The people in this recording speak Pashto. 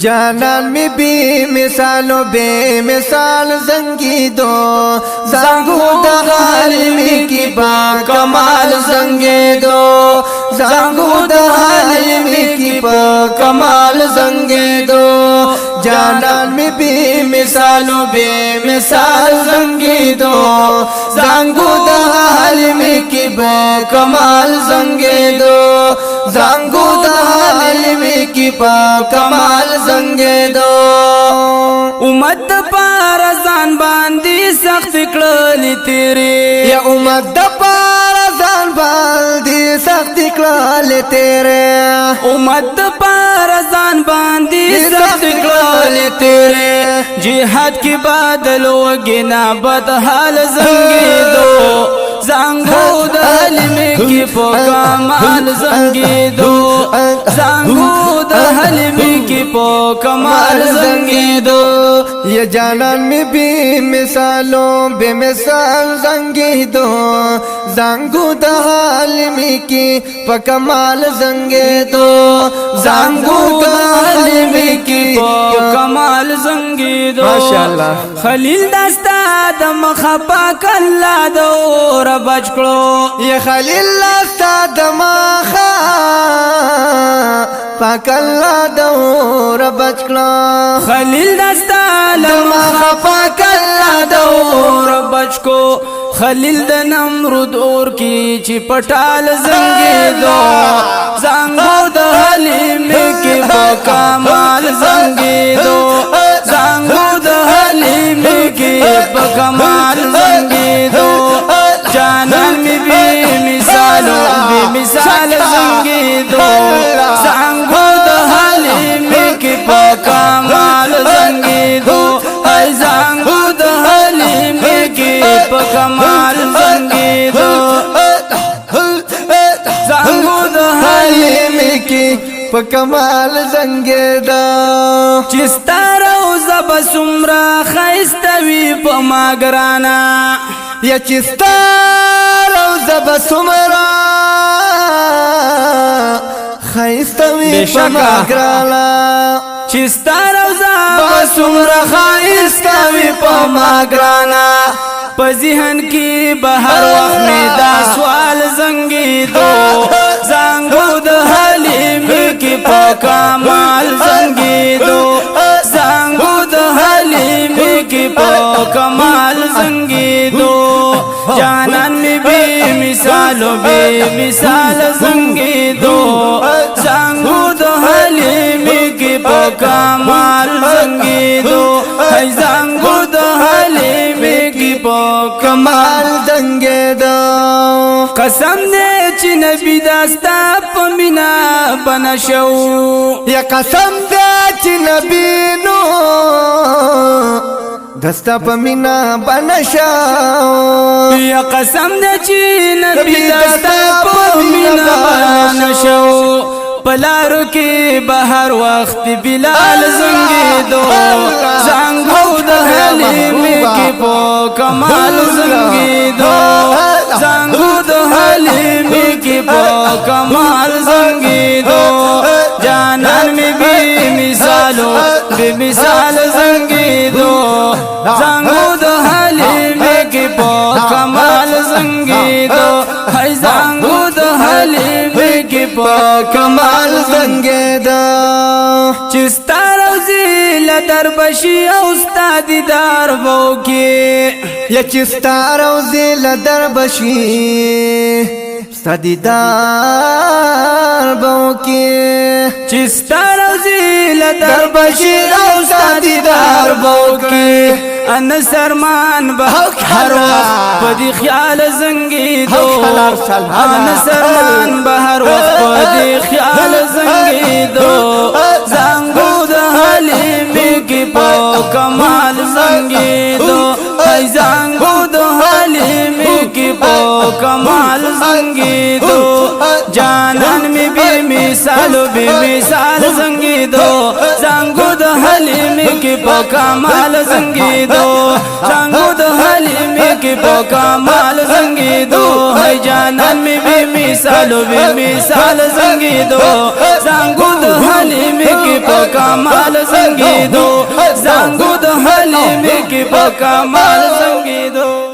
جانان می بی مثال و بے مثال زنگیدو زنگو دا حلمی کی با کمال زنگیدو زنگو دا حلمی کی با کمال زنگیدو جانان می بی مثال و بے مثال زنگیدو زنگو دا حلمی کی با کمال زنگیدو زنگو دا حلمی کی با کمال زنگیدو امت پار ځان باندې سخت کړلې تیرې یا امت پار ځان باندې سخت کړلې تیرې امت پار ځان باندې سخت کړلې تیرې جهاد کې بدل وګنا بد حال زنګېدو زنګو د حلمې کې په کمال زنګېدو زنګو د حلمې کې په کمال زنګېدو یہ جانان میں بھی مثالوں بے مثال زنگیدو زنگو دا حلمی کی پا کمال زنگیدو زنگو دا حلمی کی پا کمال زنگیدو ماشاءاللہ خلیل دستا دم خپاک اللہ دور بچکلو یہ خلیل دستا دم پاک اللہ دور بچکلو خلیل دستا دم خپاک اللہ دور بچکو خلیل د نمرود اور کی چی پټال زنګېدو زنګو د حلمې کې په کمال زنګېدو زنګو د حلمې کې په کمال زنګېدو جانان می بی مثالو بی مثال زنګېدو زنګو د حلمې کې په کمال زنګېدو ای زنګو د حلمې کې په کمال زنګېدو زنګو د حلمې کې په کمال زنګېدو چې ستا روضه به څومره ښایسته وي په ما ګرانه یا چې ستا روضه به څومره ښایسته وي په ما ګرانه چې ستا روضه به څومره ښایسته وي په ما ګرانه په ذهن کې به هر وخت مې دا سوال زنګېدو زنګو د حلمې کې په کمال زنګېدو زنګو د حلمې کې په کمال زنګېدو جانان مې بې مثالو بې مثال زنګېدو زنګو د حلمې کې په کمال زنګېدو هی زنګو د حلمې کې په کمال زنګېدو قسم دې چې نبی داستا په مینا بنشو یا قسم دې چې نبی نو دستا په مینا بنشو یا قسم دې چې نبی داستا په مینا بنشو پلارو کې بهر وخت بلال زنګېدو زنګو د حلمې کې په کمال زنګېدو زنګو د حلمې کې په کمال زنګېدو جانان مې بې مثالو بې مثال زنګېدو زنګو د حلمې کې په کمال زنګېدو هی زنګو د حلمې کې په کمال زنګېدو چې ستا روضې له دربشي او ستا دیدار به وکړي یا چې ستا روضې له دربشي ستا دیدار به وکړي چې ستا روضې له دربشي او ستا دیدار به وکړي ان سرمان به هر وخت په دې خیال زنګېدو ان سرمان به هر وخت په دې خیال زنګېدو زنګو د حلمې کې په کمال زنګېدو ای زنګو د حلمې کې په کمال زنګېدو جانان مې بې مثالو بې مثال زنګېدو زنګو د حلمې کې په کمال زنګېدو زنګو د حلمې کې کی کمال زنگیدو ہے جانان می بی مثال زنگیدو زنگو د حلیم کی کمال زنگیدو زنگو د حلیم کی کمال زنگیدو